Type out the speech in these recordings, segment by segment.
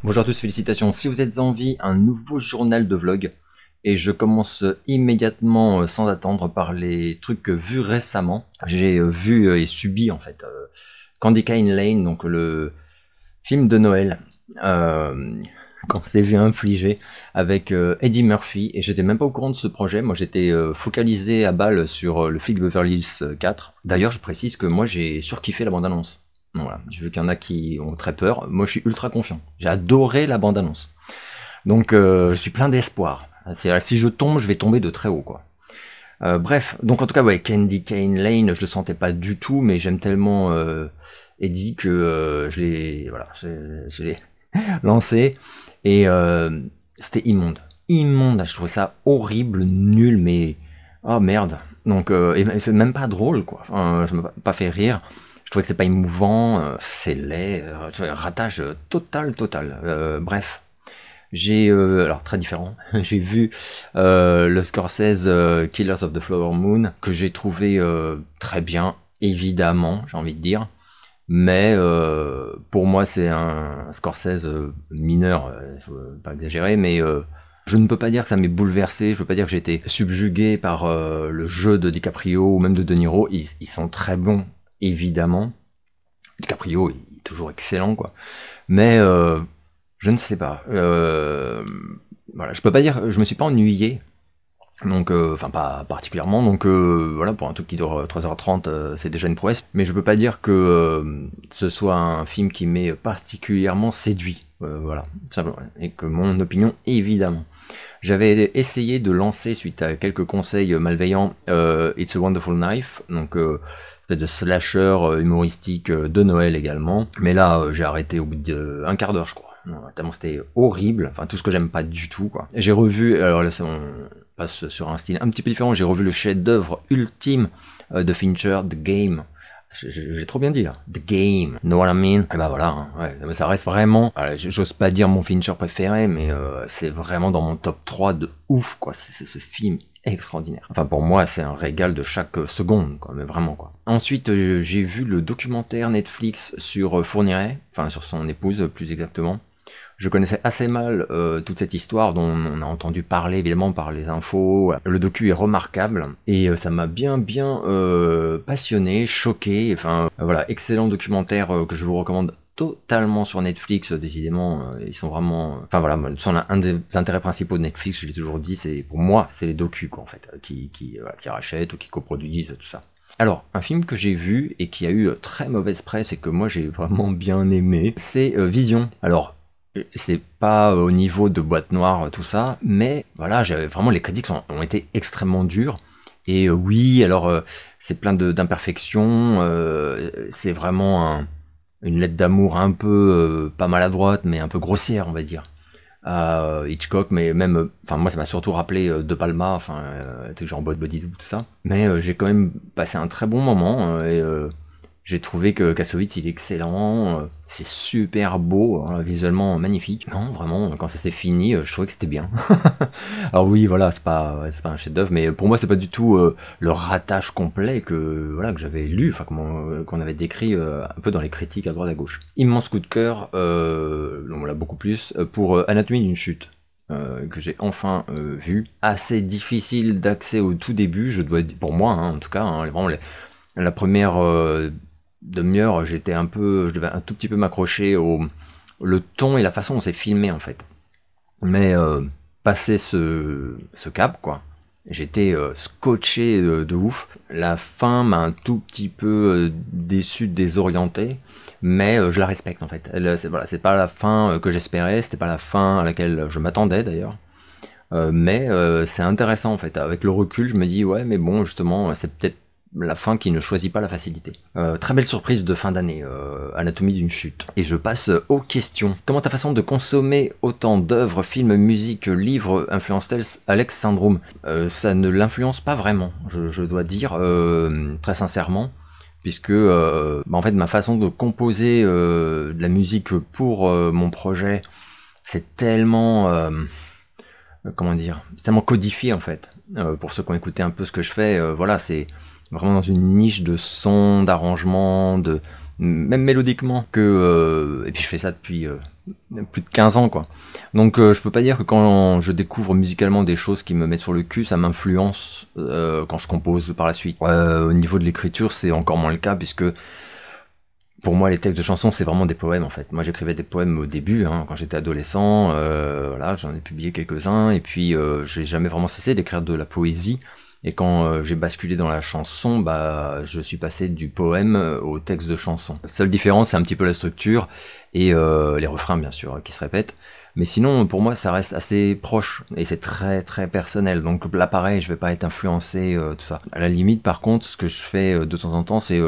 Bonjour à tous, félicitations. Si vous êtes en vie, un nouveau journal de vlog. Et je commence immédiatement, sans attendre, par les trucs vus récemment. J'ai vu et subi en fait Candy Cane Lane, donc le film de Noël qu'on s'est vu infliger avec Eddie Murphy. Et j'étais même pas au courant de ce projet. Moi j'étais focalisé à balle sur le flic Beverly Hills 4. D'ailleurs je précise que moi j'ai surkiffé la bande-annonce. Voilà, j'ai vu qu'il y en a qui ont très peur. Moi, je suis ultra confiant. J'ai adoré la bande-annonce. Donc, je suis plein d'espoir. Si je tombe, je vais tomber de très haut, quoi. Bref, donc en tout cas, ouais, Candy Cane Lane, je le sentais pas du tout, mais j'aime tellement Eddie que je l'ai lancé et c'était immonde, immonde. Je trouvais ça horrible, nul, mais oh merde. Donc, et c'est même pas drôle, quoi. Enfin, ça m'a pas fait rire. Je trouvais que c'est pas émouvant, c'est laid, tu vois, ratage total. Bref, j'ai alors très différent. J'ai vu le Scorsese Killers of the Flower Moon que j'ai trouvé très bien, évidemment, j'ai envie de dire. Mais pour moi, c'est un Scorsese mineur, faut pas exagérer, mais je ne peux pas dire que ça m'ait bouleversé, je peux pas dire que j'ai été subjugué par le jeu de DiCaprio ou même de De Niro. Ils sont très bons, évidemment. DiCaprio est toujours excellent, quoi. Mais je ne sais pas. Voilà, je peux pas dire, je me suis pas ennuyé. Donc, enfin pas particulièrement. Donc voilà, pour un truc qui dure 3h30, c'est déjà une prouesse. Mais je peux pas dire que ce soit un film qui m'ait particulièrement séduit. Voilà, simplement. Et que mon opinion, évidemment. J'avais essayé de lancer, suite à quelques conseils malveillants, It's a Wonderful Knife, donc espèce de slasher humoristique de Noël également. Mais là, j'ai arrêté au bout d'un quart d'heure, je crois. Non, tellement c'était horrible, enfin tout ce que j'aime pas du tout, quoi. J'ai revu, alors là on passe sur un style un petit peu différent, j'ai revu le chef-d'œuvre ultime de Fincher, The Game. J'ai trop bien dit là. The Game, know what I mean? Et bah voilà, hein, ouais, ça reste vraiment, j'ose pas dire mon Fincher préféré, mais c'est vraiment dans mon top 3 de ouf, quoi. C'est ce film extraordinaire. Enfin pour moi c'est un régal de chaque seconde, quoi, mais vraiment, quoi. Ensuite j'ai vu le documentaire Netflix sur Fourniret, enfin sur son épouse plus exactement. Je connaissais assez mal toute cette histoire dont on a entendu parler évidemment par les infos. Le docu est remarquable et ça m'a bien passionné, choqué. Enfin voilà, excellent documentaire que je vous recommande totalement sur Netflix. Décidément, ils sont vraiment. Enfin voilà, un des intérêts principaux de Netflix, je l'ai toujours dit, c'est pour moi, c'est les docus quoi en fait, qui rachètent ou qui coproduisent tout ça. Alors, un film que j'ai vu et qui a eu très mauvaise presse et que moi j'ai vraiment bien aimé, c'est Vision. Alors, c'est pas au niveau de Boîte Noire, tout ça, mais voilà, j'avais vraiment les critiques ont été extrêmement durs. Et oui, alors c'est plein d'imperfections, c'est vraiment une lettre d'amour un peu pas maladroite, mais un peu grossière, on va dire. Hitchcock, mais même, enfin moi ça m'a surtout rappelé De Palma, enfin genre Bot Body tout ça. Mais j'ai quand même passé un très bon moment et j'ai trouvé que Kassovitz il est excellent, c'est super beau, hein, visuellement magnifique. Non, vraiment, quand ça s'est fini, je trouvais que c'était bien. Alors oui, voilà, c'est pas un chef-d'œuvre, mais pour moi c'est pas du tout le ratage complet que voilà que j'avais lu, enfin qu'on avait décrit un peu dans les critiques à droite à gauche. Immense coup de cœur, on l'a beaucoup plus pour Anatomie d'une chute. Que j'ai enfin vu. Assez difficile d'accès au tout début, je dois dire, pour moi, hein, en tout cas, hein, vraiment la première demi-heure, je devais un tout petit peu m'accrocher au le ton et la façon dont c'est filmé en fait. Mais passé ce cap, quoi, j'étais scotché de ouf. La fin m'a un tout petit peu déçu, désorienté, mais je la respecte en fait. Voilà, c'est pas la fin que j'espérais, c'était pas la fin à laquelle je m'attendais d'ailleurs. Mais c'est intéressant en fait. Avec le recul, je me dis ouais, mais bon, justement, c'est peut-être la fin qui ne choisit pas la facilité. Très belle surprise de fin d'année, Anatomie d'une chute. Et je passe aux questions. Comment ta façon de consommer autant d'œuvres, films, musique, livres influence-t-elle Alex Syndrome? Ça ne l'influence pas vraiment, je dois dire, très sincèrement. Puisque en fait ma façon de composer de la musique pour mon projet, c'est tellement comment dire, c'est tellement codifié en fait. Pour ceux qui ont écouté un peu ce que je fais, voilà, c'est vraiment dans une niche de sons, d'arrangements, même mélodiquement, que et puis je fais ça depuis plus de 15 ans, quoi. Donc je peux pas dire que quand je découvre musicalement des choses qui me mettent sur le cul, ça m'influence quand je compose par la suite. Au niveau de l'écriture, c'est encore moins le cas, puisque pour moi, les textes de chansons, c'est vraiment des poèmes, en fait. Moi, j'écrivais des poèmes au début, hein, quand j'étais adolescent. Voilà, j'en ai publié quelques-uns, et puis j'ai jamais vraiment cessé d'écrire de la poésie. Et quand j'ai basculé dans la chanson, bah, je suis passé du poème au texte de chanson. La seule différence, c'est un petit peu la structure et les refrains, bien sûr, qui se répètent. Mais sinon, pour moi, ça reste assez proche et c'est très très personnel. Donc là, pareil, je vais pas être influencé, tout ça. À la limite, par contre, ce que je fais de temps en temps, c'est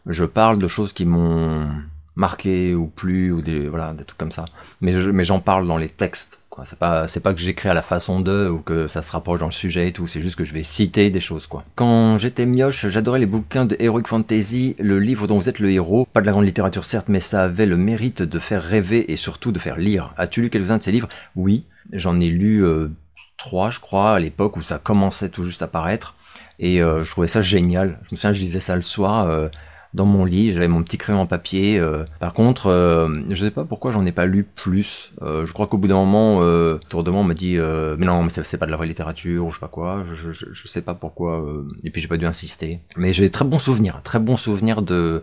je parle de choses qui m'ont marqué ou plu ou des voilà des trucs comme ça. Mais j'en parle dans les textes. C'est pas que j'écris à la façon d'eux ou que ça se rapproche dans le sujet et tout, c'est juste que je vais citer des choses, quoi. Quand j'étais mioche, j'adorais les bouquins de Heroic Fantasy, le livre dont vous êtes le héros. Pas de la grande littérature certes, mais ça avait le mérite de faire rêver et surtout de faire lire. As-tu lu quelques-uns de ces livres? Oui, j'en ai lu 3, je crois, à l'époque où ça commençait tout juste à paraître. Et je trouvais ça génial. Je me souviens, je lisais ça le soir dans mon lit, j'avais mon petit crayon en papier. Par contre, je sais pas pourquoi j'en ai pas lu plus. Je crois qu'au bout d'un moment, autour de moi on m'a dit mais non, mais c'est pas de la vraie littérature ou je sais pas quoi. Je sais pas pourquoi. Et puis j'ai pas dû insister. Mais j'ai très bon souvenir de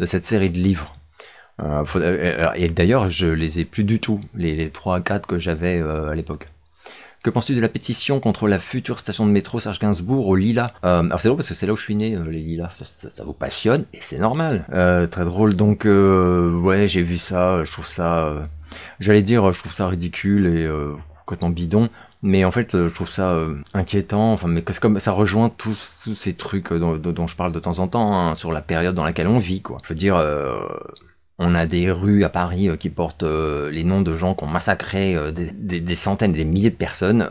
cette série de livres. Et d'ailleurs, je les ai plus du tout, les 3 à 4 que j'avais à l'époque. Que penses-tu de la pétition contre la future station de métro Serge Gainsbourg au Lilas? Alors c'est drôle parce que c'est là où je suis né, les Lilas, ça vous passionne, et c'est normal. Très drôle, donc ouais, j'ai vu ça, je trouve ça... j'allais dire, je trouve ça ridicule et complètement bidon, mais en fait, je trouve ça inquiétant, enfin, mais c'est comme ça rejoint tous ces trucs dont je parle de temps en temps, hein, sur la période dans laquelle on vit, quoi. Je veux dire... on a des rues à Paris qui portent les noms de gens qui ont massacré des centaines, des milliers de personnes.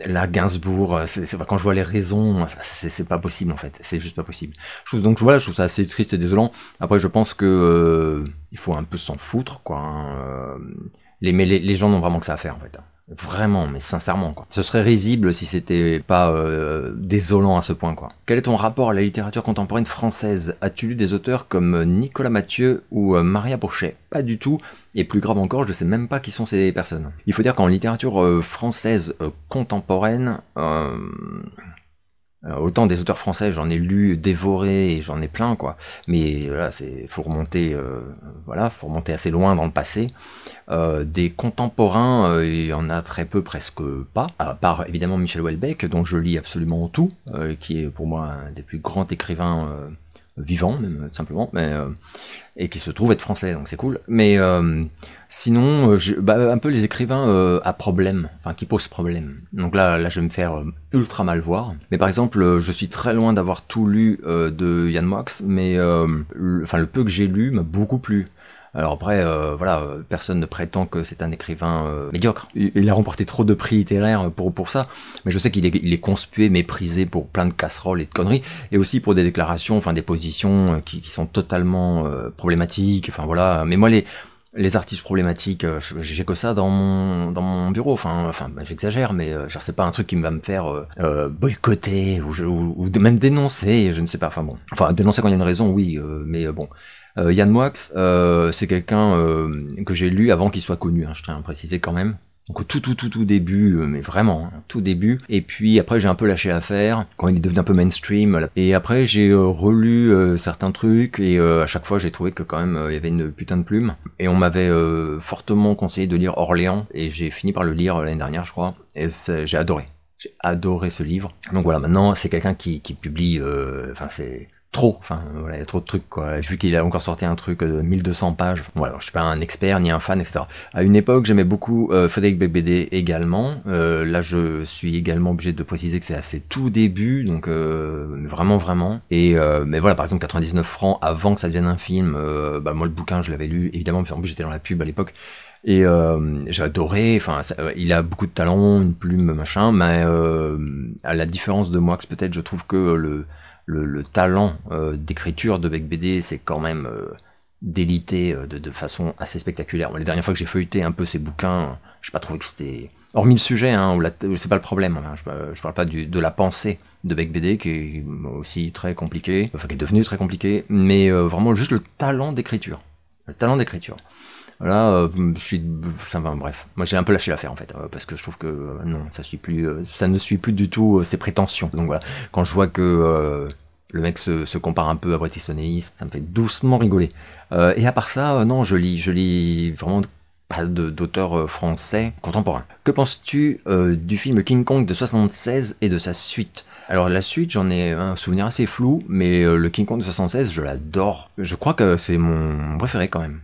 Là, Gainsbourg, quand je vois les raisons, c'est pas possible en fait. C'est juste pas possible. Donc voilà, je trouve ça assez triste et désolant. Après, je pense que il faut un peu s'en foutre, quoi. Hein. Les gens n'ont vraiment que ça à faire en fait. Vraiment, mais sincèrement, quoi. Ce serait risible si c'était pas désolant à ce point, quoi. Quel est ton rapport à la littérature contemporaine française? As-tu lu des auteurs comme Nicolas Mathieu ou Maria Bourchet? Pas du tout, et plus grave encore, je sais même pas qui sont ces personnes. Il faut dire qu'en littérature française contemporaine, autant des auteurs français, j'en ai lu, dévoré, et j'en ai plein, quoi. Mais voilà, faut remonter assez loin dans le passé. Des contemporains, il y en a très peu, presque pas, à part évidemment Michel Houellebecq, dont je lis absolument tout, qui est pour moi un des plus grands écrivains vivants, même simplement, et qui se trouve être français, donc c'est cool. Mais sinon, un peu les écrivains à problème, enfin qui posent problème. Donc là, je vais me faire ultra mal voir. Mais par exemple, je suis très loin d'avoir tout lu de Yann Moix, mais le peu que j'ai lu m'a beaucoup plu. Alors après, voilà, personne ne prétend que c'est un écrivain médiocre. Il a remporté trop de prix littéraires pour ça, mais je sais qu'il est conspué, méprisé pour plein de casseroles et de conneries, et aussi pour des déclarations, enfin des positions qui sont totalement problématiques. Enfin voilà, mais moi les artistes problématiques, j'ai que ça dans mon bureau. Enfin, j'exagère, mais genre c'est pas un truc qui va me faire boycotter ou même dénoncer. Je ne sais pas. Enfin bon, dénoncer quand il y a une raison, oui, mais bon. Yann Moix, c'est quelqu'un que j'ai lu avant qu'il soit connu, hein, je tiens à préciser quand même. Donc tout début, mais vraiment, hein, tout début. Et puis après j'ai un peu lâché l'affaire, quand il est devenu un peu mainstream. Et après j'ai relu certains trucs, et à chaque fois j'ai trouvé que quand même il y avait une putain de plume. Et on m'avait fortement conseillé de lire Orléans, et j'ai fini par le lire l'année dernière, je crois. Et j'ai adoré. J'ai adoré ce livre. Donc voilà, maintenant c'est quelqu'un qui publie, c'est... trop, voilà, il y a trop de trucs, quoi. J'ai vu qu'il a encore sorti un truc de 1200 pages. Voilà, je suis pas un expert ni un fan, etc. À une époque, j'aimais beaucoup Frédéric Beigbeder également. Là, je suis également obligé de préciser que c'est à ses tout débuts, donc vraiment. Et mais voilà, par exemple, 99 francs avant que ça devienne un film. Moi, le bouquin, je l'avais lu évidemment, puis en plus j'étais dans la pub à l'époque. Et j'ai adoré, il a beaucoup de talent, une plume, machin, mais à la différence de Moix, peut-être, je trouve que le talent d'écriture de Beigbeder, c'est quand même délité de façon assez spectaculaire. Les dernières fois que j'ai feuilleté un peu ces bouquins, j'ai pas trouvé que c'était... Hormis le sujet, hein, c'est pas le problème, hein, je parle pas de la pensée de Beck BD, qui est aussi très compliqué, enfin qui est devenu très compliqué, mais vraiment juste le talent d'écriture. Le talent d'écriture. Là, bref, moi j'ai un peu lâché l'affaire en fait, parce que je trouve que non, ça ne suit plus du tout ses prétentions. Donc voilà, quand je vois que le mec se compare un peu à Bret Easton Ellis, ça me fait doucement rigoler. Et à part ça, non, je lis vraiment pas d'auteurs français contemporains. Que penses-tu du film King Kong de 76 et de sa suite? Alors la suite, j'en ai un souvenir assez flou, mais le King Kong de 76, je l'adore. Je crois que c'est mon préféré quand même.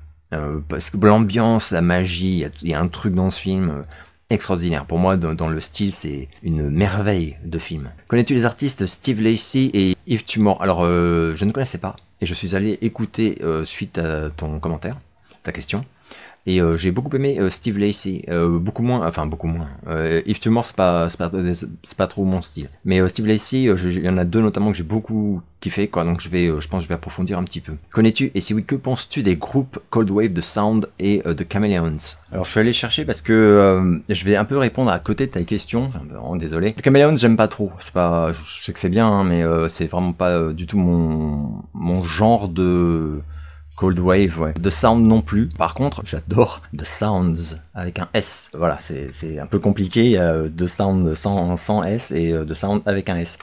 Parce que l'ambiance, la magie, il y a un truc dans ce film extraordinaire. Pour moi, dans le style, c'est une merveille de film. Connais-tu les artistes Steve Lacy et Yves Tumor? Alors, je ne connaissais pas, et je suis allé écouter suite à ton commentaire, ta question. Et j'ai beaucoup aimé Steve Lacy, beaucoup moins. Yves Tumor, c'est pas trop mon style. Mais Steve Lacy, il y en a deux notamment que j'ai beaucoup kiffé, quoi. Donc je pense que je vais approfondir un petit peu. Connais-tu, et si oui, que penses-tu des groupes Cold Wave, The Sound et The Chameleons? Alors je suis allé chercher parce que je vais un peu répondre à côté de ta question. Vraiment désolé. The Chameleons, j'aime pas trop. Je sais que c'est bien, hein, mais c'est vraiment pas du tout mon genre de Cold Wave, ouais. The Sound non plus. Par contre, j'adore The Sounds avec un S. Voilà, c'est un peu compliqué. The Sound sans S et The Sound avec un S.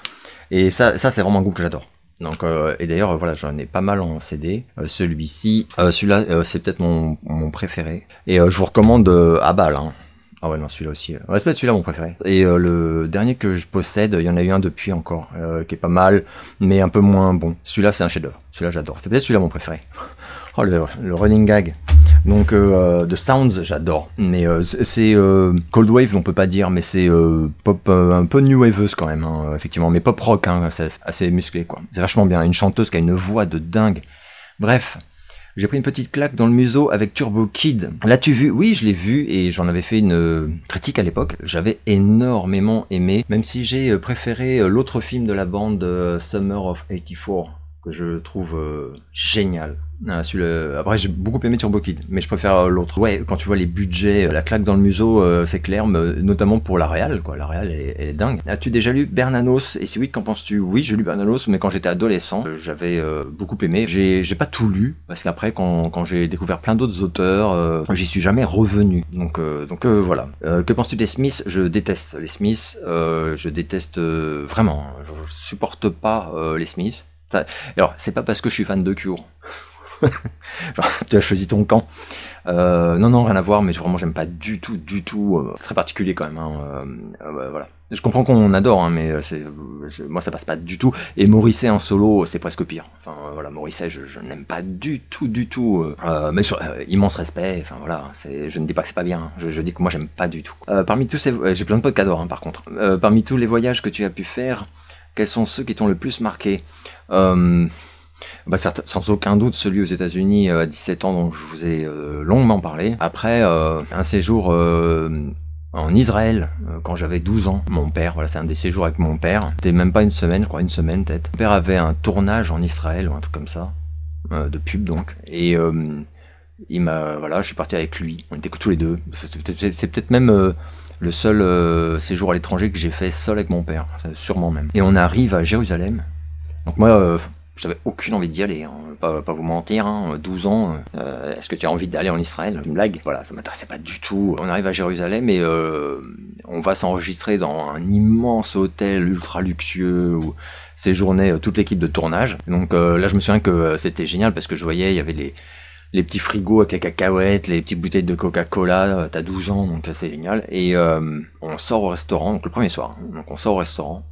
Et ça c'est vraiment un groupe que j'adore. Donc, et d'ailleurs, voilà, j'en ai pas mal en CD. Celui-ci, celui-là, c'est peut-être mon préféré. Et je vous recommande Abal, hein. Ah ouais, non, celui-là aussi. Ouais, c'est peut-être celui-là mon préféré. Et le dernier que je possède, il y en a eu un depuis encore, qui est pas mal, mais un peu moins bon. Celui-là, c'est un chef-d'œuvre. Celui-là, j'adore. C'est peut-être celui-là mon préféré. Oh, le running gag. Donc, The Sounds, j'adore. Mais c'est Cold Wave, on peut pas dire, mais c'est pop un peu new waveuse quand même, hein, effectivement. Mais pop rock, hein, c'est assez musclé, quoi. C'est vachement bien. Une chanteuse qui a une voix de dingue. Bref. J'ai pris une petite claque dans le museau avec Turbo Kid. L'as-tu vu? Oui, je l'ai vu et j'en avais fait une critique à l'époque. J'avais énormément aimé, même si j'ai préféré l'autre film de la bande Summer of 84, que je trouve génial. Après, j'ai beaucoup aimé Turbo Kid, mais je préfère l'autre. Ouais, quand tu vois les budgets, la claque dans le museau, c'est clair, notamment pour la réal, quoi. La réal, elle est dingue. As-tu déjà lu Bernanos? Et si oui, qu'en penses-tu? Oui, j'ai lu Bernanos, mais quand j'étais adolescent, j'avais beaucoup aimé. J'ai pas tout lu, parce qu'après, quand j'ai découvert plein d'autres auteurs, j'y suis jamais revenu. Donc voilà. Que penses-tu des Smiths? Je déteste les Smiths. Je déteste vraiment. Je supporte pas les Smiths. Alors, c'est pas parce que je suis fan de Cure. Genre, tu as choisi ton camp. Non, rien à voir, mais vraiment, j'aime pas du tout. C'est très particulier quand même. Hein. Voilà. Je comprends qu'on adore, hein, mais moi, ça passe pas du tout. Et Morrissey en solo, c'est presque pire. Enfin, voilà, Morrissey, je n'aime pas du tout. Mais immense respect. Enfin, voilà. Je ne dis pas que c'est pas bien. Hein. Je dis que moi, j'aime pas du tout. Parmi tous j'ai plein de potes qui adorent, hein, par contre. Parmi tous les voyages que tu as pu faire, quels sont ceux qui t'ont le plus marqué? Sans aucun doute celui aux États-Unis à 17 ans dont je vous ai longuement parlé. Après, un séjour en Israël quand j'avais 12 ans. Mon père, voilà, c'est un des séjours avec mon père. C'était même pas une semaine, je crois, une semaine peut-être. Mon père avait un tournage en Israël ou un truc comme ça, de pub donc. Et je suis parti avec lui. On était tous les deux. C'est peut-être même le seul séjour à l'étranger que j'ai fait seul avec mon père, sûrement même. Et on arrive à Jérusalem. Donc moi, j'avais aucune envie d'y aller, hein. Pas vous mentir, hein. 12 ans, est-ce que tu as envie d'aller en Israël? Une blague? Voilà, ça m'intéressait pas du tout. On arrive à Jérusalem et on va s'enregistrer dans un immense hôtel ultra luxueux où séjournait toute l'équipe de tournage. Donc là, je me souviens que c'était génial parce que je voyais, il y avait les petits frigos avec les cacahuètes, les petites bouteilles de Coca-Cola, t'as 12 ans, donc c'est génial. Et on sort au restaurant, donc le premier soir, hein. Donc on sort au restaurant.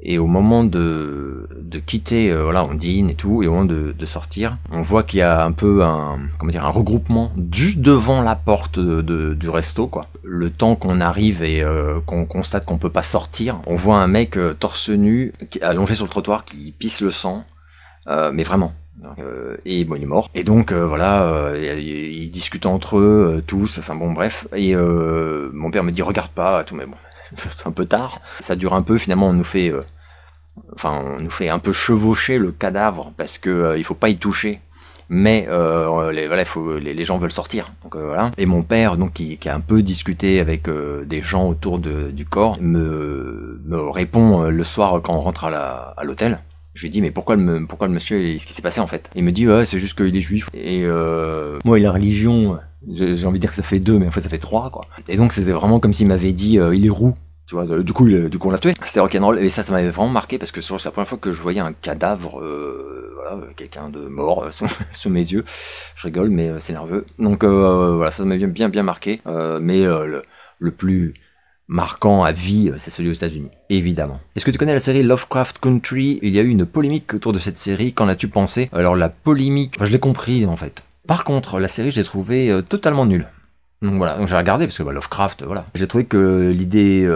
Et au moment de quitter, voilà, on dîne et tout, et au moment de sortir, on voit qu'il y a un peu un regroupement juste devant la porte du resto, quoi. Le temps qu'on arrive et qu'on constate qu'on peut pas sortir, on voit un mec torse nu, allongé sur le trottoir, qui pisse le sang, mais vraiment. Et bon, il est mort. Et donc voilà, ils discutent entre eux tous. Enfin bon, bref. Et mon père me dit regarde pas, tout, mais bon. C'est un peu tard. Ça dure un peu, finalement on nous fait un peu chevaucher le cadavre parce que il faut pas y toucher. mais voilà, les gens veulent sortir. Donc voilà. Et mon père, donc qui a un peu discuté avec des gens autour du corps, me répond le soir quand on rentre à l'hôtel. Je lui dis mais pourquoi le monsieur, ce qui s'est passé en fait? Il me dit ouais, c'est juste qu'il est juif et moi et la religion, j'ai envie de dire que ça fait 2, mais en fait ça fait 3 quoi. Et donc c'était vraiment comme s'il m'avait dit il est roux. Tu vois, du coup on l'a tué. C'était rock'n'roll et ça m'avait vraiment marqué parce que c'est la première fois que je voyais un cadavre, voilà, quelqu'un de mort sous mes yeux. Je rigole mais c'est nerveux. Donc voilà, ça m'avait bien marqué. Mais le plus marquant à vie, c'est celui aux États-Unis, évidemment. Est-ce que tu connais la série Lovecraft Country? Il y a eu une polémique autour de cette série. Qu'en as-tu pensé? Alors la polémique, enfin, je l'ai compris en fait. Par contre, la série, j'ai trouvé totalement nulle. Donc voilà, donc j'ai regardé parce que Lovecraft, voilà. J'ai trouvé que l'idée,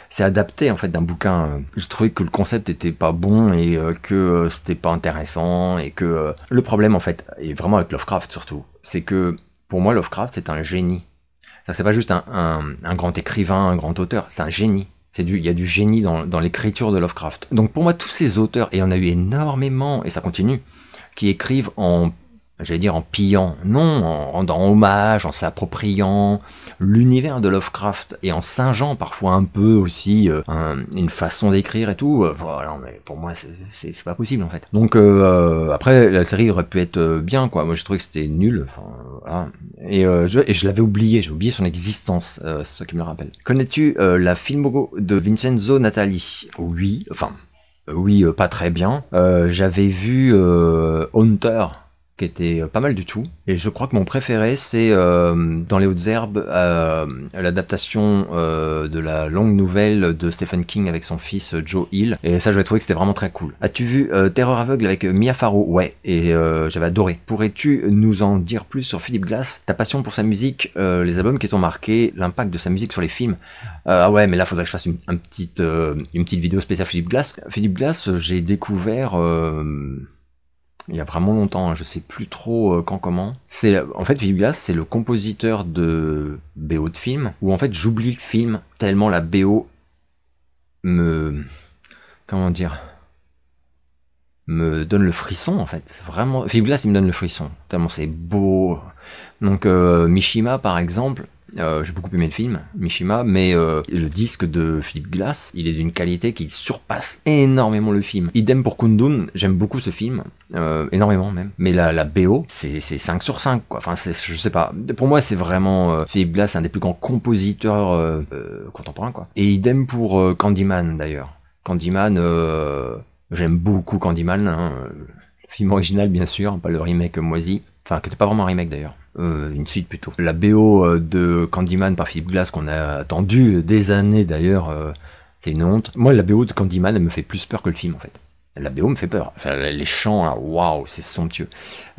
c'est adapté en fait d'un bouquin. J'ai trouvé que le concept était pas bon et que c'était pas intéressant et que le problème en fait, et vraiment avec Lovecraft surtout, c'est que pour moi Lovecraft c'est un génie. C'est pas juste un grand écrivain, un grand auteur, c'est un génie. Il y a du génie dans l'écriture de Lovecraft. Donc pour moi tous ces auteurs, et il y en a eu énormément, et ça continue, qui écrivent en pillant, non, en hommage, en s'appropriant l'univers de Lovecraft et en singeant parfois un peu aussi une façon d'écrire et tout. Voilà, mais pour moi, c'est pas possible en fait. Donc après, la série aurait pu être bien, quoi. Moi, je trouvais que c'était nul. Enfin, voilà. Et je l'avais oublié, j'ai oublié son existence. C'est toi qui me le rappelle. Connais-tu la filmogo de Vincenzo Natali? Oui, pas très bien. J'avais vu Hunter, qui était pas mal du tout. Et je crois que mon préféré, c'est Dans les hautes herbes, l'adaptation de la longue nouvelle de Stephen King avec son fils Joe Hill. Et ça, j'avais trouvé que c'était vraiment très cool. As-tu vu Terreur aveugle avec Mia Farrow? Ouais, et j'avais adoré. Pourrais-tu nous en dire plus sur Philip Glass, ta passion pour sa musique, les albums qui t'ont marqué, l'impact de sa musique sur les films? Ah ouais, mais là, faudrait que je fasse une petite vidéo spéciale Philip Glass. Philip Glass, j'ai découvert... il y a vraiment longtemps, hein, je sais plus trop quand, comment. En fait, Philip Glass, c'est le compositeur de BO de film, où en fait j'oublie le film tellement la BO comment dire, me donne le frisson en fait. C'est vraiment, Philip Glass, il me donne le frisson, tellement c'est beau. Donc Mishima par exemple, j'ai beaucoup aimé le film, Mishima, mais le disque de Philip Glass, il est d'une qualité qui surpasse énormément le film. Idem pour Kundun, j'aime beaucoup ce film, énormément même. Mais la BO, c'est 5 sur 5, quoi. Enfin, je sais pas. Pour moi, c'est vraiment Philip Glass, un des plus grands compositeurs contemporains, quoi. Et idem pour Candyman, d'ailleurs. Candyman, j'aime beaucoup Candyman, hein, le film original, bien sûr, pas le remake moisi. Enfin, qui était pas vraiment un remake, d'ailleurs. Une suite plutôt. La BO de Candyman par Philip Glass qu'on a attendu des années d'ailleurs, c'est une honte. Moi la BO de Candyman elle me fait plus peur que le film en fait. La BO me fait peur. Enfin, les chants, waouh, c'est somptueux.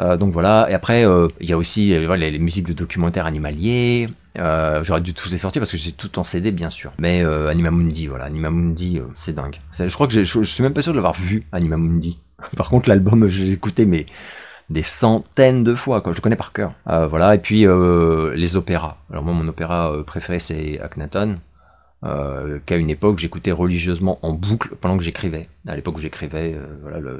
Donc voilà. Et après il y a aussi les musiques de documentaires animaliers. J'aurais dû tous les sortir parce que j'ai tout en CD bien sûr. Mais Anima Mundi, voilà, Anima Mundi, c'est dingue. Je crois que je suis même pas sûr de l'avoir vu Anima Mundi. Par contre l'album j'ai écouté mais des centaines de fois, quoi. Je le connais par cœur. Voilà, et puis les opéras. Alors moi, mon opéra préféré, c'est Akhenaton, qu'à une époque, j'écoutais religieusement en boucle pendant que j'écrivais. À l'époque où j'écrivais,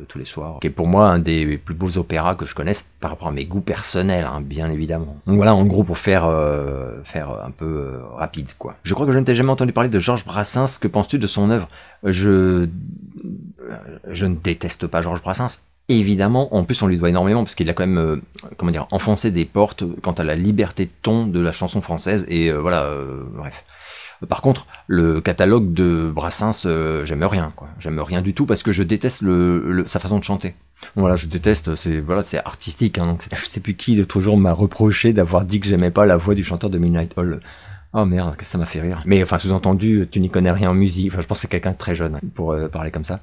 tous les soirs. Qui est pour moi un des plus beaux opéras que je connaisse par rapport à mes goûts personnels, hein, bien évidemment. Donc voilà, en gros, pour faire un peu rapide, quoi. Je crois que je ne t'ai jamais entendu parler de Georges Brassens. Que penses-tu de son œuvre? Je ne déteste pas Georges Brassens. Évidemment, en plus on lui doit énormément parce qu'il a quand même, enfoncé des portes quant à la liberté de ton de la chanson française et bref. Par contre, le catalogue de Brassens, j'aime rien, quoi. J'aime rien du tout parce que je déteste sa façon de chanter. Voilà, je déteste, c'est artistique, hein, donc je sais plus qui l'autre jour m'a reproché d'avoir dit que j'aimais pas la voix du chanteur de Midnight Oil. Oh merde, qu'est-ce que ça m'a fait rire. Mais enfin, sous-entendu, tu n'y connais rien en musique. Enfin, je pense que c'est quelqu'un de très jeune pour parler comme ça.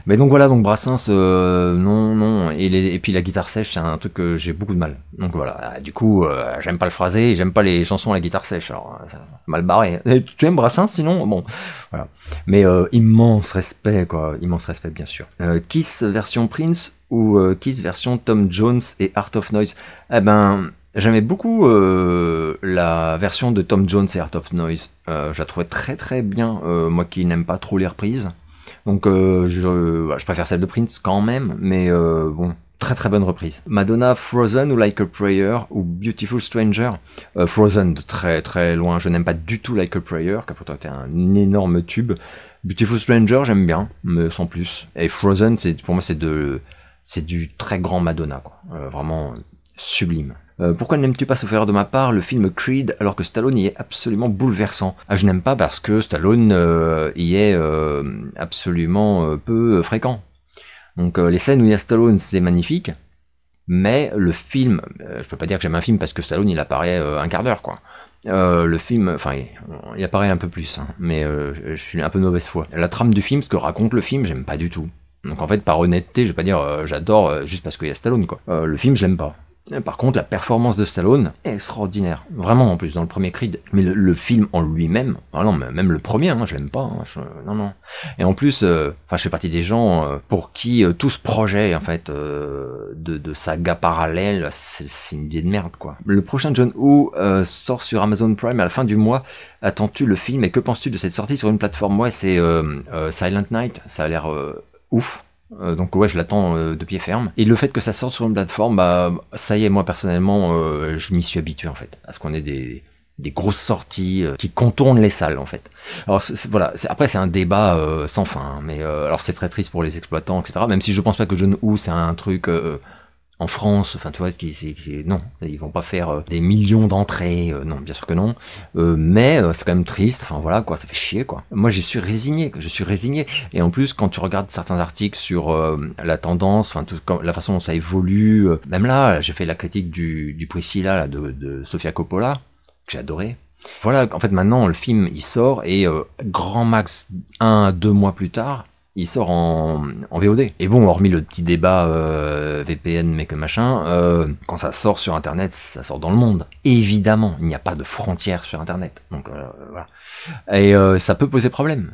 Mais donc voilà, donc Brassens, non. Et puis la guitare sèche, c'est un truc que j'ai beaucoup de mal. Donc voilà, du coup, j'aime pas le phrasé, j'aime pas les chansons à la guitare sèche. Alors, ça, mal barré. Et tu aimes Brassens sinon? Bon, voilà. Mais immense respect, quoi. Immense respect, bien sûr. Kiss version Prince ou Kiss version Tom Jones et Art of Noise? Eh ben... J'aimais beaucoup la version de Tom Jones et Art of Noise. Je la trouvais très très bien, moi qui n'aime pas trop les reprises. Donc je préfère celle de Prince quand même, mais bon, très très bonne reprise. Madonna, Frozen ou Like a Prayer ou Beautiful Stranger. Frozen de très très loin, je n'aime pas du tout Like a Prayer, qui a pourtant été un énorme tube. Beautiful Stranger, j'aime bien, mais sans plus. Et Frozen, pour moi c'est du très grand Madonna, quoi. Vraiment sublime. Pourquoi n'aimes-tu pas, sauf erreur de ma part, le film Creed alors que Stallone y est absolument bouleversant? Je n'aime pas parce que Stallone y est absolument peu fréquent. Donc les scènes où il y a Stallone, c'est magnifique, mais le film, je peux pas dire que j'aime un film parce que Stallone il apparaît un quart d'heure, quoi. Le film, enfin il apparaît un peu plus, hein, mais je suis un peu de mauvaise foi. La trame du film, ce que raconte le film, j'aime pas du tout. Donc en fait, par honnêteté, je vais pas dire j'adore juste parce qu'il y a Stallone, quoi. Le film, je l'aime pas. Par contre, la performance de Stallone est extraordinaire. Vraiment, en plus, dans le premier Creed. Mais le film en lui-même, ah non, même le premier, hein, je l'aime pas. Hein, non. Et en plus, je fais partie des gens pour qui tout ce projet, en fait, de saga parallèle, c'est une idée de merde, quoi. Le prochain John Woo sort sur Amazon Prime à la fin du mois. Attends-tu le film et que penses-tu de cette sortie sur une plateforme? Ouais, c'est Silent Night. Ça a l'air ouf. Donc ouais, je l'attends de pied ferme. Et le fait que ça sorte sur une plateforme, bah ça y est, moi personnellement, je m'y suis habitué en fait, à ce qu'on ait des grosses sorties qui contournent les salles en fait. Alors voilà, après c'est un débat sans fin, hein, mais alors c'est très triste pour les exploitants, etc. Même si je pense pas que John Woo c'est un truc en France, enfin tu vois, non, ils vont pas faire des millions d'entrées, non, bien sûr que non, mais c'est quand même triste, enfin voilà quoi, ça fait chier quoi. Moi je suis résigné, et en plus quand tu regardes certains articles sur la tendance, enfin la façon dont ça évolue, même là, j'ai fait la critique du Priscilla là, de Sofia Coppola, que j'ai adoré. Voilà, en fait maintenant le film il sort et grand max 1 à 2 mois plus tard, il sort en VOD. Et bon, hormis le petit débat VPN, mais que machin, quand ça sort sur Internet, ça sort dans le monde. Évidemment, il n'y a pas de frontières sur Internet. Donc voilà. Et ça peut poser problème.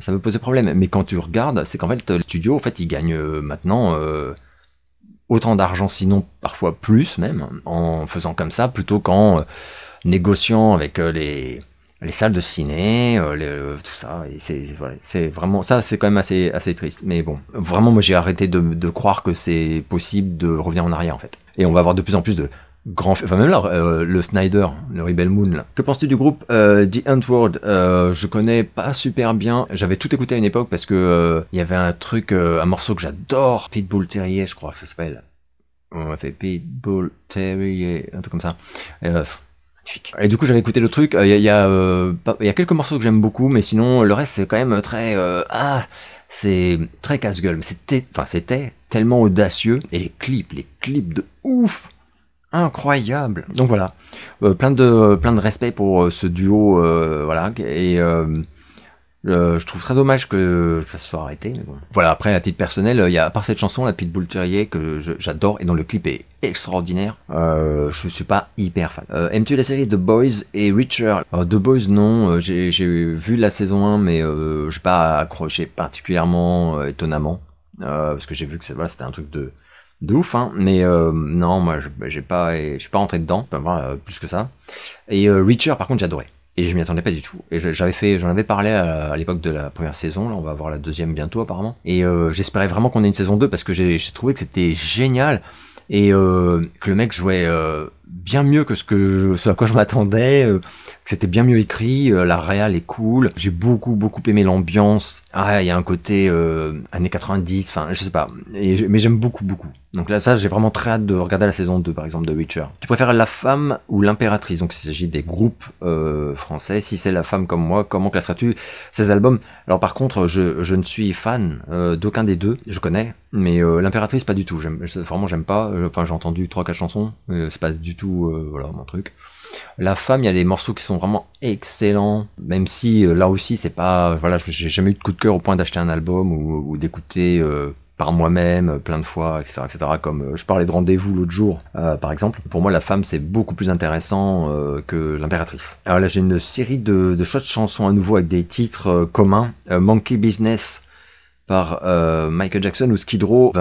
Mais quand tu regardes, c'est qu'en fait, le studio, en fait, il gagne maintenant autant d'argent, sinon parfois plus même, en faisant comme ça, plutôt qu'en négociant avec les salles de ciné, tout ça, et c'est vraiment ça, c'est quand même assez triste. Mais bon, vraiment, moi j'ai arrêté de croire que c'est possible de revenir en arrière en fait. Et on va avoir de plus en plus de grands, enfin même là, le Snyder, le Rebel Moon là. Que penses-tu du groupe The Antwoord? Je connais pas super bien. J'avais tout écouté à une époque parce que il y avait un truc, un morceau que j'adore, Pitbull Terrier, je crois que ça s'appelle. On a fait Pitbull Terrier, un truc comme ça. Et du coup j'avais écouté le truc, il y a quelques morceaux que j'aime beaucoup, mais sinon le reste c'est quand même très c'est très casse-gueule, mais c'était tellement audacieux, et les clips de ouf, incroyable. Donc voilà, plein de respect pour ce duo, voilà, et je trouve très dommage que ça se soit arrêté, mais bon. Voilà, après, à titre personnel, il y a, à part cette chanson, la Pitbull Terrier, que j'adore, et dont le clip est extraordinaire, je suis pas hyper fan. Aimes-tu la série The Boys et Reacher? Alors, The Boys, non, j'ai vu la saison 1, mais j'ai pas accroché particulièrement, étonnamment, parce que j'ai vu que c'était un truc de ouf, hein, mais non, moi, je suis pas rentré dedans, enfin, voilà, plus que ça. Et Reacher, par contre, j'adorais. Et je m'y attendais pas du tout. Et j'en avais parlé à l'époque de la première saison, là on va avoir la deuxième bientôt apparemment. Et j'espérais vraiment qu'on ait une saison 2 parce que j'ai trouvé que c'était génial et que le mec jouait bien mieux que ce à quoi je m'attendais, que c'était bien mieux écrit, la réal est cool. J'ai beaucoup aimé l'ambiance. Ah, il y a un côté années 90, enfin je sais pas, mais j'aime beaucoup. Donc là, ça, j'ai vraiment très hâte de regarder la saison 2, par exemple, de Witcher. Tu préfères La Femme ou l'Impératrice? Donc, il s'agit des groupes français. Si c'est La Femme comme moi, comment classeras-tu ces albums? Alors, par contre, je ne suis fan d'aucun des deux. Je connais, mais l'Impératrice, pas du tout. Vraiment, j'aime pas. Enfin, j'ai entendu 3-4 chansons. C'est pas du tout, voilà, mon truc. La Femme, il y a des morceaux qui sont vraiment excellents, même si là aussi, c'est pas... Voilà, j'ai jamais eu de coup de cœur au point d'acheter un album ou d'écouter... par moi-même, plein de fois, etc., comme je parlais de Rendez-vous l'autre jour, par exemple. Pour moi, La Femme, c'est beaucoup plus intéressant que l'Impératrice. Alors là, j'ai une série de chouettes chansons à nouveau avec des titres communs. Monkey Business par Michael Jackson ou Skid Row.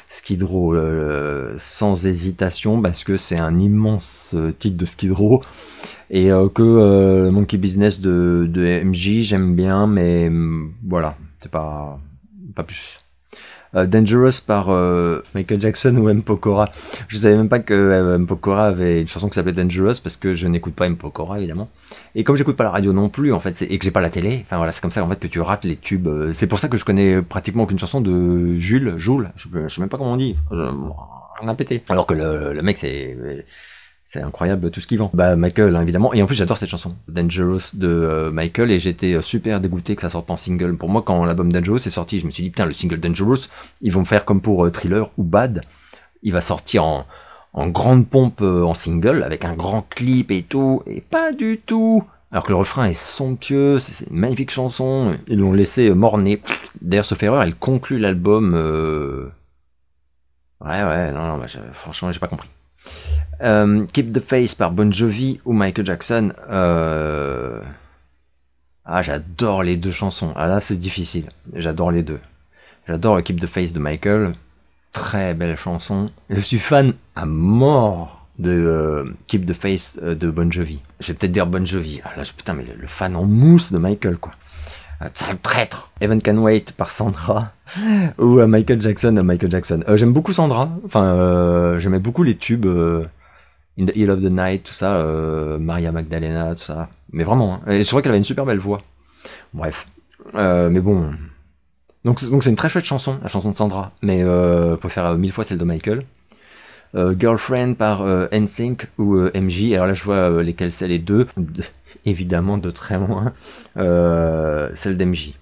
Skid Row, sans hésitation, parce que c'est un immense titre de Skid Row. Et que Monkey Business de MJ, j'aime bien, mais voilà, c'est pas plus. Dangerous par Michael Jackson ou M. Pokora. Je savais même pas que M. Pokora avait une chanson qui s'appelait Dangerous parce que je n'écoute pas M. Pokora évidemment. Et comme j'écoute pas la radio non plus en fait, et que j'ai pas la télé, enfin voilà, c'est comme ça en fait que tu rates les tubes. C'est pour ça que je connais pratiquement aucune chanson de Joule, je sais même pas comment on dit. On a pété. Alors que le mec c'est incroyable tout ce qu'il vend. Bah Michael hein, évidemment, et en plus j'adore cette chanson Dangerous de Michael, et j'étais super dégoûté que ça sorte en single. Pour moi quand l'album Dangerous est sorti, je me suis dit putain le single Dangerous, ils vont me faire comme pour Thriller ou Bad, il va sortir en grande pompe en single avec un grand clip et tout, et pas du tout. Alors que le refrain est somptueux, c'est une magnifique chanson, ils l'ont laissé morner. D'ailleurs sauf erreur, elle conclut l'album. Ouais non bah, franchement j'ai pas compris. Keep the Faith par Bon Jovi ou Michael Jackson. Ah, j'adore les deux chansons. Ah là, c'est difficile. J'adore les deux. J'adore Keep the Faith de Michael. Très belle chanson. Je suis fan à mort de Keep the Faith de Bon Jovi. Je vais peut-être dire Bon Jovi. Ah là, putain, mais le fan en mousse de Michael, quoi. C'est un traître. Heaven Can Wait par Sandra ou Michael Jackson. J'aime beaucoup Sandra. Enfin, j'aimais beaucoup les tubes. In the Hill of the Night, tout ça, Maria Magdalena, tout ça. Mais vraiment, hein. Et je crois qu'elle avait une super belle voix. Bref. Mais bon. Donc c'est une très chouette chanson, la chanson de Sandra. Mais je préfère 1000 fois celle de Michael. Girlfriend par NSYNC ou MJ. Alors là, je vois lesquelles c'est les deux. Évidemment, de très loin. Celle d'MJ.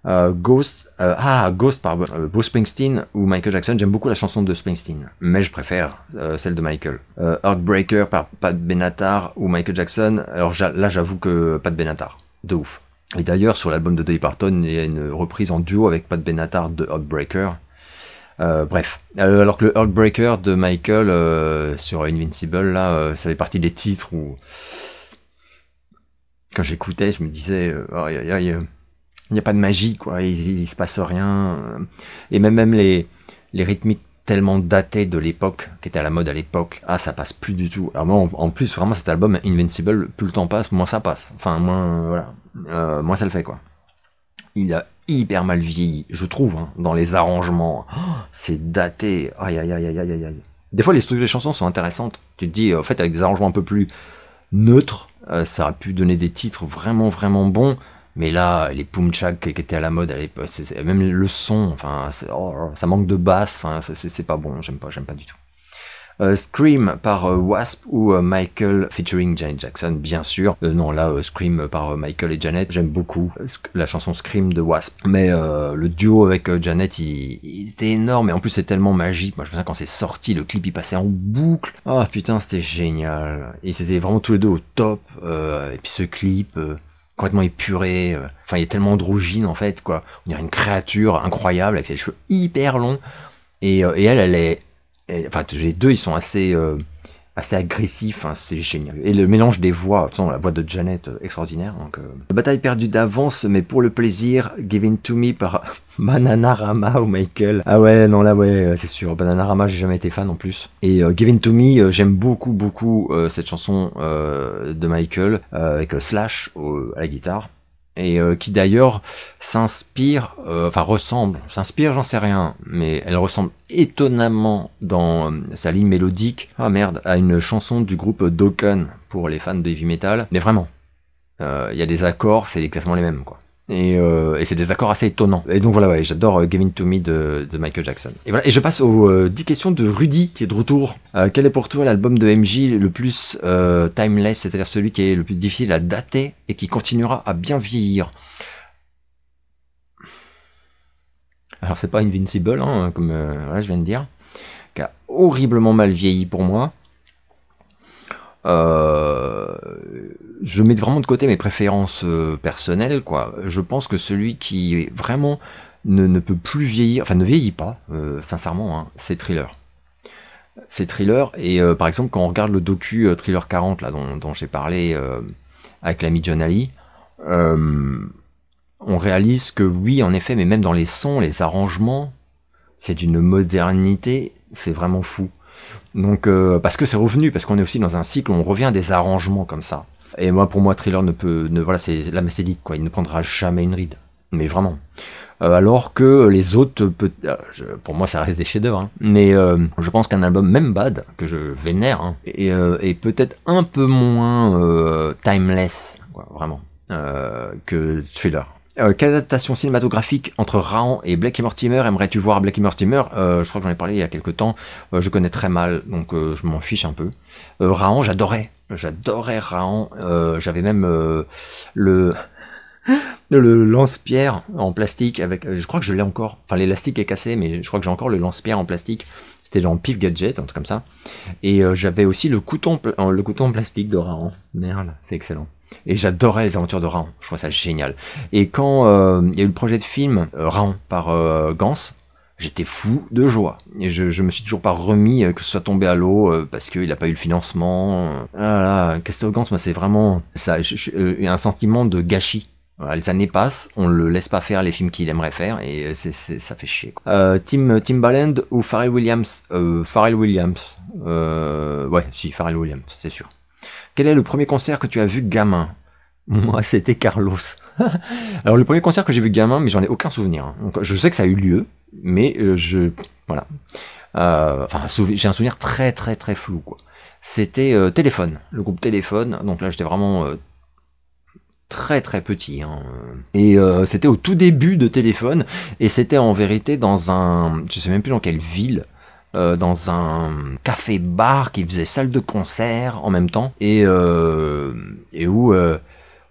Ghost par Bruce Springsteen ou Michael Jackson. J'aime beaucoup la chanson de Springsteen, mais je préfère celle de Michael. Heartbreaker par Pat Benatar ou Michael Jackson. Alors là, j'avoue que Pat Benatar, de ouf. Et d'ailleurs, sur l'album de Dolly Parton, il y a une reprise en duo avec Pat Benatar de Heartbreaker. Bref, alors que le Heartbreaker de Michael sur Invincible, là, ça fait partie des titres où quand j'écoutais, je me disais, il n'y a pas de magie, quoi. Il se passe rien. Et même les rythmiques tellement datés de l'époque, qui étaient à la mode à l'époque, ah, ça passe plus du tout. Alors moi, en plus, vraiment, cet album Invincible, plus le temps passe, moins ça passe. Enfin, moins ça le fait, quoi. Il a hyper mal vieilli, je trouve, hein, dans les arrangements. Oh, c'est daté. Aïe. Des fois, les structures des chansons sont intéressantes. Tu te dis, en fait, avec des arrangements un peu plus neutres, ça aurait pu donner des titres vraiment bons. Mais là, les Pumchak qui étaient à la mode à l'époque, même le son, enfin, ça manque de basse, enfin, c'est pas bon, j'aime pas du tout. Scream par Wasp ou Michael featuring Janet Jackson, bien sûr. Non, là, Scream par Michael et Janet, j'aime beaucoup la chanson Scream de Wasp. Mais le duo avec Janet, il était énorme, et en plus c'est tellement magique. Moi, je me souviens quand c'est sorti, le clip il passait en boucle. Oh putain, c'était génial. Et c'était vraiment tous les deux au top. Et puis ce clip... complètement épuré, enfin il est tellement androgyne en fait, quoi. On dirait une créature incroyable avec ses cheveux hyper longs, et elle est, enfin les deux ils sont assez agressifs, hein, c'était génial. Et le mélange des voix, de toute façon la voix de Janet extraordinaire. Donc bataille perdue d'avance, mais pour le plaisir, Given to Me par Bananarama ou Michael. Ah ouais, non là ouais, c'est sûr, Bananarama j'ai jamais été fan en plus. Et Given to Me, j'aime beaucoup cette chanson de Michael avec Slash à la guitare. Et qui d'ailleurs s'inspire, s'inspire, j'en sais rien, mais elle ressemble étonnamment dans sa ligne mélodique, à une chanson du groupe Dokken pour les fans de heavy metal. Mais vraiment, il y a des accords, c'est exactement les mêmes, quoi. Et c'est des accords assez étonnants. Et donc voilà, ouais, j'adore Give It To Me de Michael Jackson. Et voilà, et je passe aux 10 questions de Rudy, qui est de retour. Quel est pour toi l'album de MJ le plus timeless, c'est-à-dire celui qui est le plus difficile à dater et qui continuera à bien vieillir? Alors c'est pas Invincible, hein, comme voilà, je viens de dire, qui a horriblement mal vieilli pour moi. Je mets vraiment de côté mes préférences personnelles, quoi. Je pense que celui qui vraiment ne peut plus vieillir, enfin ne vieillit pas, sincèrement, hein, c'est Thriller. C'est Thriller, et par exemple quand on regarde le docu Thriller 40 là dont j'ai parlé avec l'ami John Ali, on réalise que oui, en effet, mais même dans les sons, les arrangements, c'est d'une modernité, c'est vraiment fou. Donc parce que c'est revenu, parce qu'on est aussi dans un cycle où on revient à des arrangements comme ça. Et moi, pour moi, Thriller voilà, c'est la l'élite, quoi. Il ne prendra jamais une ride, mais vraiment. Alors que les autres, pour moi ça reste des chefs-d'œuvre, hein. Mais je pense qu'un album, même Bad, que je vénère, hein, est peut-être un peu moins timeless, quoi, vraiment, que Thriller. Quelle adaptation cinématographique entre Raon et Blake et Mortimer aimerais-tu voir? Blake et Mortimer, je crois que j'en ai parlé il y a quelques temps, je connais très mal, donc je m'en fiche un peu. Raon, j'adorais Raon, j'avais même le lance-pierre en plastique avec, je crois que je l'ai encore, enfin l'élastique est cassé, mais je crois que j'ai encore le lance-pierre en plastique. C'était genre Pif Gadget, un truc comme ça. Et j'avais aussi le couteau en plastique de Raon. Merde, c'est excellent. Et j'adorais les aventures de Raon. Je trouvais ça génial. Et quand il y a eu le projet de film Raon par Gans, j'étais fou de joie. Et je me suis toujours pas remis que ce soit tombé à l'eau parce qu'il n'a pas eu le financement. Ah là, Christophe Gans, moi c'est vraiment ça, un sentiment de gâchis. Voilà, les années passent, on le laisse pas faire les films qu'il aimerait faire et ça fait chier, quoi. Timbaland ou Pharrell Williams? Pharrell Williams. Ouais, si, Pharrell Williams, c'est sûr. Quel est le premier concert que tu as vu gamin? Moi, c'était Carlos. Alors, le premier concert que j'ai vu gamin, mais j'en ai aucun souvenir, hein. Donc, je sais que ça a eu lieu, mais voilà. Enfin, j'ai un souvenir très très très flou, quoi. C'était Téléphone, le groupe Téléphone. Donc là, j'étais vraiment très très petit, hein. Et c'était au tout début de Téléphone, et c'était en vérité dans un, je sais même plus dans quelle ville, dans un café-bar qui faisait salle de concert en même temps, et où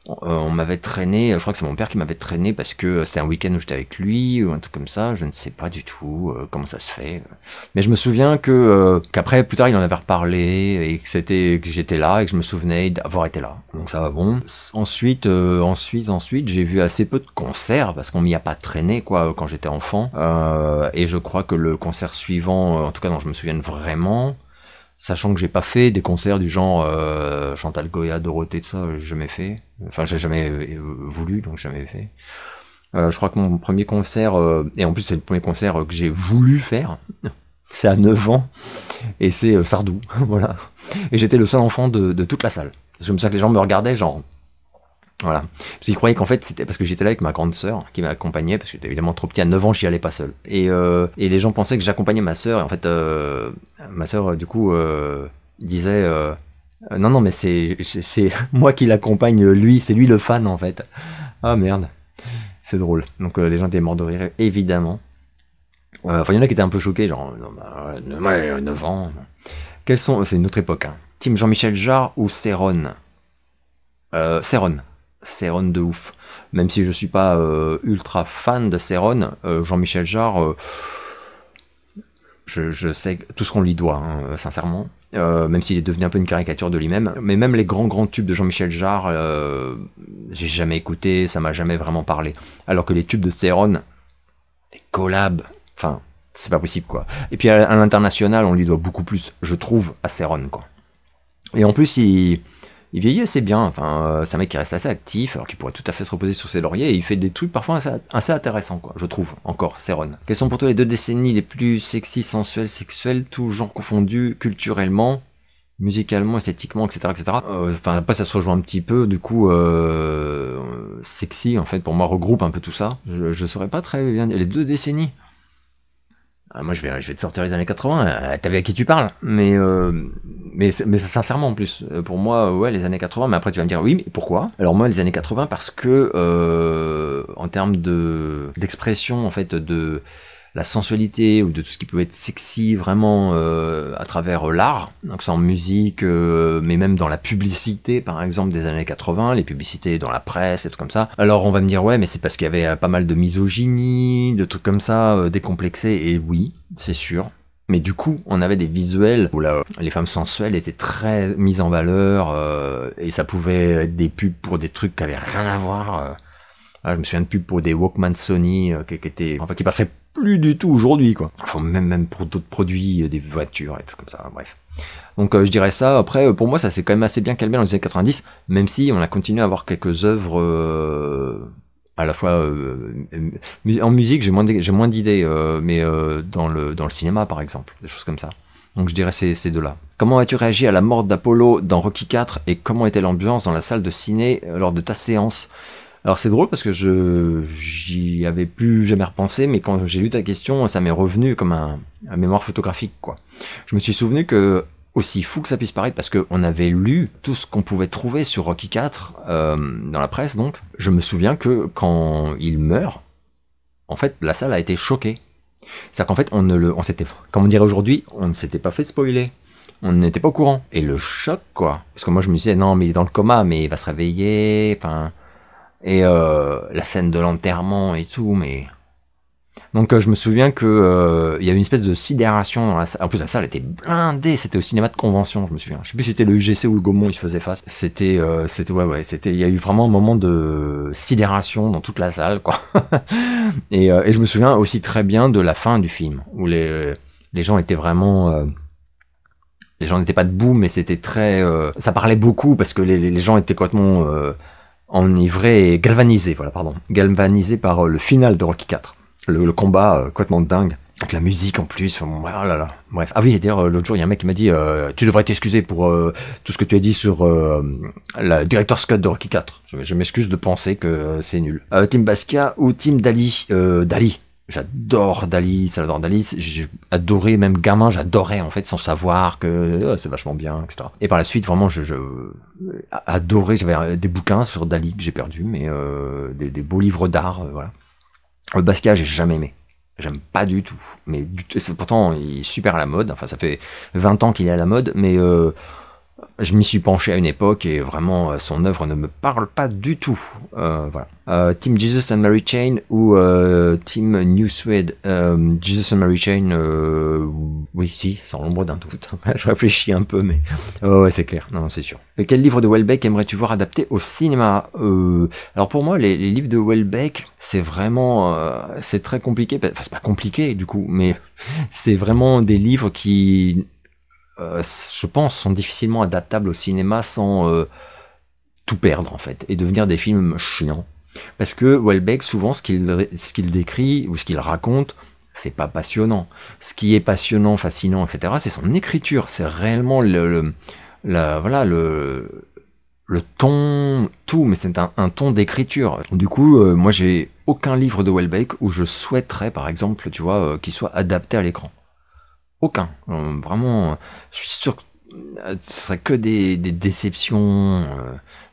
on m'avait traîné, je crois que c'est mon père qui m'avait traîné parce que c'était un week-end où j'étais avec lui ou un truc comme ça, je ne sais pas du tout comment ça se fait, mais je me souviens qu'après plus tard il en avait reparlé et que j'étais là et que je me souvenais d'avoir été là, donc ça va bon. Ensuite j'ai vu assez peu de concerts parce qu'on m'y a pas traîné, quoi, quand j'étais enfant, et je crois que le concert suivant, en tout cas dont je me souviens vraiment, sachant que j'ai pas fait des concerts du genre Chantal Goya, Dorothée, tout ça, j'ai jamais fait. Enfin, j'ai jamais voulu, donc jamais fait. Je crois que mon premier concert, et en plus c'est le premier concert que j'ai voulu faire, c'est à 9 ans, et c'est Sardou, voilà. Et j'étais le seul enfant de toute la salle. Je me souviens que les gens me regardaient, genre... Voilà. Parce qu'ils croyaient qu'en fait c'était parce que j'étais là avec ma grande sœur qui m'accompagnait, parce que j'étais évidemment trop petit, à 9 ans j'y allais pas seul. Et les gens pensaient que j'accompagnais ma sœur, et en fait ma sœur du coup disait non mais c'est moi qui l'accompagne, lui, c'est lui le fan en fait. Ah merde, c'est drôle. Donc les gens étaient morts de rire évidemment. Enfin il y en a qui étaient un peu choqués, genre 9 ans. Quels sont, c'est une autre époque, hein. Team Jean-Michel Jarre ou Céron? Céron de ouf. Même si je suis pas ultra fan de Céron, Jean-Michel Jarre, je sais tout ce qu'on lui doit, hein, sincèrement. Même s'il est devenu un peu une caricature de lui-même. Mais même les grands tubes de Jean-Michel Jarre, j'ai jamais écouté, ça m'a jamais vraiment parlé. Alors que les tubes de Céron, les collabs, enfin, c'est pas possible, quoi. Et puis à l'international, on lui doit beaucoup plus, je trouve, à Céron, quoi. Et en plus, il vieillit assez bien, enfin, c'est un mec qui reste assez actif, alors qu'il pourrait tout à fait se reposer sur ses lauriers, et il fait des trucs parfois assez intéressants, quoi, je trouve, encore, Céron. Quelles sont pour toi les 2 décennies les plus sexy, sensuelles, sexuelles, tout genre confondu, culturellement, musicalement, esthétiquement, etc., etc. Enfin, après, ça se rejoint un petit peu, du coup, sexy, en fait, pour moi, regroupe un peu tout ça. Je saurais pas très bien, les 2 décennies. Moi, je vais te sortir les années 80, t'as vu à qui tu parles, mais sincèrement en plus, pour moi, ouais, les années 80, mais après tu vas me dire, oui, mais pourquoi? Alors moi, les années 80, parce que, en termes d'expression, en fait, de la sensualité, ou de tout ce qui pouvait être sexy, vraiment, à travers l'art, donc c'est en musique, mais même dans la publicité, par exemple, des années 80, les publicités dans la presse, et tout comme ça. Alors on va me dire, ouais, mais c'est parce qu'il y avait pas mal de misogynie, de trucs comme ça, décomplexés, et oui, c'est sûr. Mais du coup, on avait des visuels où les femmes sensuelles étaient très mises en valeur, et ça pouvait être des pubs pour des trucs qui avaient rien à voir. Je me souviens de pubs pour des Walkman Sony qui passeraient plus du tout aujourd'hui, quoi. Enfin, même pour d'autres produits, des voitures et tout comme ça, bref. Donc je dirais ça. Après, pour moi, ça s'est quand même assez bien calmé dans les années 90, même si on a continué à avoir quelques œuvres à la fois en musique, j'ai moins d'idées, mais dans le cinéma, par exemple, des choses comme ça. Donc je dirais ces 2-là. Comment as-tu réagi à la mort d'Apollo dans Rocky IV, et comment était l'ambiance dans la salle de ciné lors de ta séance? Alors c'est drôle parce que j'y avais plus jamais repensé, mais quand j'ai lu ta question, ça m'est revenu comme un mémoire photographique, quoi. Je me suis souvenu que, aussi fou que ça puisse paraître, parce qu'on avait lu tout ce qu'on pouvait trouver sur Rocky IV, dans la presse donc, je me souviens que quand il meurt, en fait, la salle a été choquée. C'est-à-dire qu'en fait, on s'était, comme on dirait aujourd'hui, on ne s'était pas fait spoiler. On n'était pas au courant. Et le choc, quoi. Parce que moi, je me disais, non, mais il est dans le coma, mais il va se réveiller, enfin... Et la scène de l'enterrement et tout, mais... Donc je me souviens que il y avait une espèce de sidération dans la salle. En plus la salle était blindée, c'était au cinéma de convention, je me souviens. Je sais plus si c'était le UGC ou le Gaumont, ils se faisaient face. C'était il y a eu vraiment un moment de sidération dans toute la salle, quoi. Et je me souviens aussi très bien de la fin du film, où les gens étaient vraiment... les gens n'étaient pas debout, mais c'était très... ça parlait beaucoup, parce que les gens étaient complètement enivrés et galvanisés, voilà, pardon. Galvanisés par le final de Rocky IV. Le combat complètement dingue. Avec la musique en plus, oh là là. Bref. Ah oui, d'ailleurs, l'autre jour, il y a un mec qui m'a dit tu devrais t'excuser pour tout ce que tu as dit sur la Director's Cut de Rocky IV. Je m'excuse de penser que c'est nul. Team Basquiat ou Team Dali Dali. J'adore Dali, j'adore Dali. J'ai adoré, même gamin, j'adorais en fait, sans savoir que c'est vachement bien, etc. Et par la suite, vraiment, je adorais. J'avais des bouquins sur Dali que j'ai perdu, mais des beaux livres d'art, voilà. Le Basquiat, j'ai jamais aimé. J'aime pas du tout. Mais pourtant, il est super à la mode. Enfin, ça fait 20 ans qu'il est à la mode, mais je m'y suis penché à une époque et vraiment, son œuvre ne me parle pas du tout. Voilà. Team Jesus and Mary Chain ou Team New Suede. Jesus and Mary Chain, oui, si, sans l'ombre d'un doute. Je réfléchis un peu, mais ouais, c'est clair. Non, c'est sûr. Et quel livre de Houellebecq aimerais-tu voir adapté au cinéma? Alors pour moi, les livres de Houellebecq, c'est vraiment, c'est très compliqué. Enfin, c'est pas compliqué du coup, mais c'est vraiment des livres qui, je pense, sont difficilement adaptables au cinéma sans tout perdre en fait et devenir des films chiants. Parce que Houellebecq, souvent, ce qu'il décrit ou ce qu'il raconte, c'est pas passionnant. Ce qui est passionnant, fascinant, etc., c'est son écriture. C'est réellement le ton, tout, mais c'est un ton d'écriture. Du coup, moi, j'ai aucun livre de Houellebecq où je souhaiterais, par exemple, tu vois, qu'il soit adapté à l'écran. Aucun. Vraiment, je suis sûr que ce serait que des déceptions,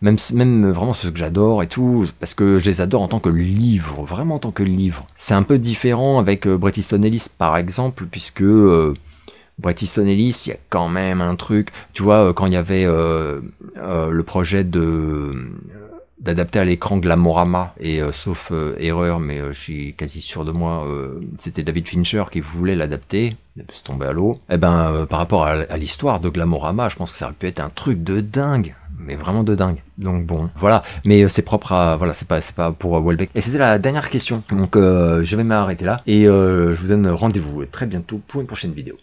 même vraiment ceux que j'adore et tout, parce que je les adore en tant que livre, vraiment en tant que livre. C'est un peu différent avec Bret Easton Ellis par exemple, puisque Bret Easton Ellis, il y a quand même un truc, tu vois, quand il y avait le projet d'adapter à l'écran Glamorama, et sauf erreur, mais je suis quasi sûr de moi, c'était David Fincher qui voulait l'adapter, c'est tombé à l'eau. Et ben, par rapport à l'histoire de Glamorama, je pense que ça aurait pu être un truc de dingue, mais vraiment de dingue. Donc bon, voilà, mais c'est propre à, voilà, c'est pas pour Houellebecq. Et c'était la dernière question, donc je vais m'arrêter là, et je vous donne rendez-vous très bientôt pour une prochaine vidéo.